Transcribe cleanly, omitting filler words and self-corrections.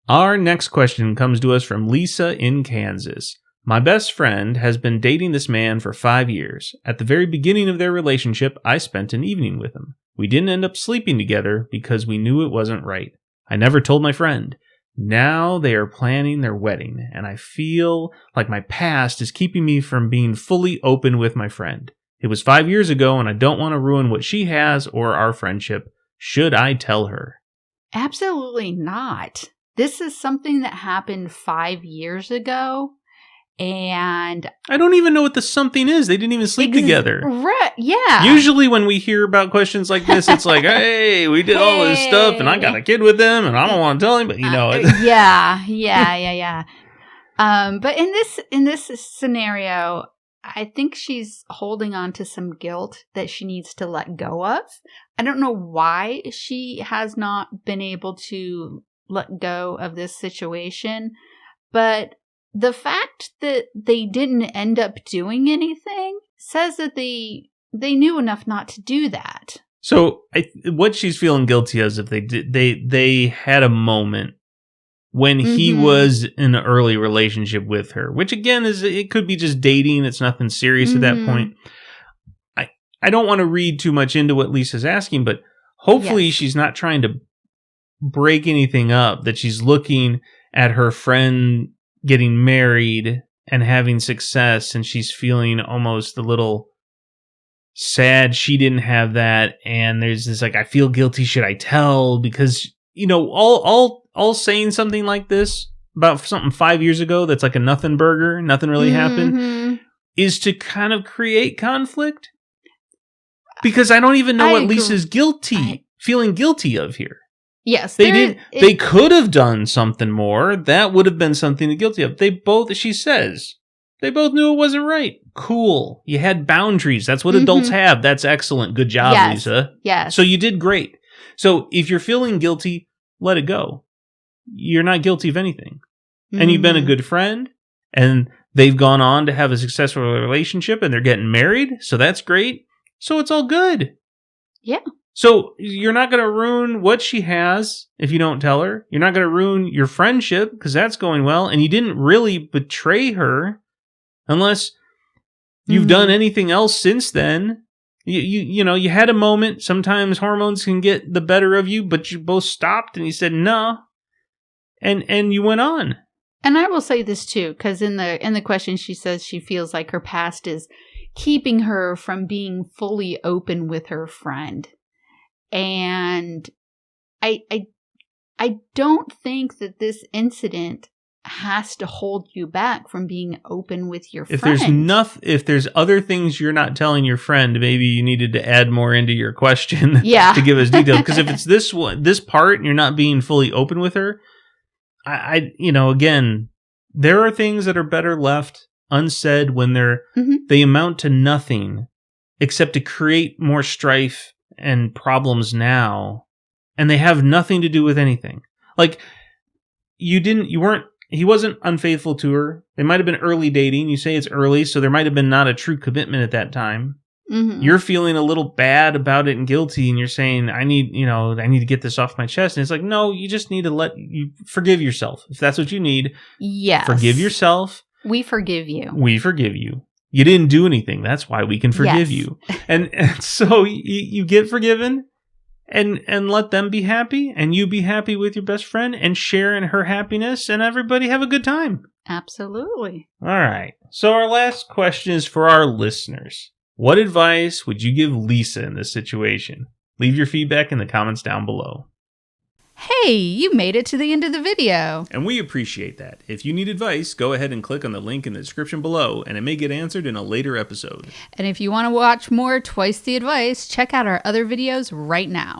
Our next question comes to us from Lisa in Kansas. My best friend has been dating this man for 5 years. At the very beginning of their relationship, I spent an evening with him. We didn't end up sleeping together because we knew it wasn't right. I never told my friend. Now they are planning their wedding, and I feel like my past is keeping me from being fully open with my friend. It was 5 years ago, and I don't want to ruin what she has or our friendship. Should I tell her? Absolutely not. This is something that happened 5 years ago, and I don't even know what the something is. They didn't even sleep together. Right, yeah. Usually when we hear about questions like this, it's like, hey, we did all this stuff, and I got a kid with them, and I don't want to tell him, but Yeah. But in this scenario, I think she's holding on to some guilt that she needs to let go of. I don't know why she has not been able to let go of this situation, but the fact that they didn't end up doing anything says that they knew enough not to do that. So what she's feeling guilty of is if they had a moment when he was in an early relationship with her, which again it could be just dating. It's nothing serious at that point. I don't want to read too much into what Lisa's asking, but hopefully she's not trying to break anything up, that she's looking at her friend getting married and having success, and she's feeling almost a little sad she didn't have that, and there's this like, I feel guilty, should I tell? Because, you know, all saying something like this about something 5 years ago that's like a nothing burger, nothing really happened, is to kind of create conflict. Because I don't even know what Lisa's feeling guilty of here. Yes. They could have done something more. That would have been something to guilty of. She says, they both knew it wasn't right. Cool. You had boundaries. That's what adults have. That's excellent. Good job, Lisa. Yes. So you did great. So if you're feeling guilty, let it go. You're not guilty of anything. And you've been a good friend, and they've gone on to have a successful relationship, and they're getting married. So that's great. So it's all good. Yeah. So you're not going to ruin what she has if you don't tell her. You're not going to ruin your friendship because that's going well. And you didn't really betray her unless you've done anything else since then. You had a moment. Sometimes hormones can get the better of you, but you both stopped and you said no. And you went on. And I will say this too, because in the question she says she feels like her past is keeping her from being fully open with her friend. And I don't think that this incident has to hold you back from being open with your friend. If there's other things you're not telling your friend, maybe you needed to add more into your question to give us details. Because if it's this part and you're not being fully open with her, again, there are things that are better left unsaid when they amount to nothing except to create more strife and problems now, and they have nothing to do with anything. Like, he wasn't unfaithful to her. They might have been early dating. You say it's early, so there might have been not a true commitment at that time. You're feeling a little bad about it and guilty, and you're saying, I need to get this off my chest. And it's like, no, you just need to forgive yourself. If that's what you need. Yes. Forgive yourself. We forgive you. We forgive you. You didn't do anything. That's why we can forgive you. And so you get forgiven and let them be happy, and you be happy with your best friend and share in her happiness, and everybody have a good time. Absolutely. All right. So our last question is for our listeners. What advice would you give Lisa in this situation? Leave your feedback in the comments down below. Hey, you made it to the end of the video. And we appreciate that. If you need advice, go ahead and click on the link in the description below, and it may get answered in a later episode. And if you want to watch more Twice the Advice, check out our other videos right now.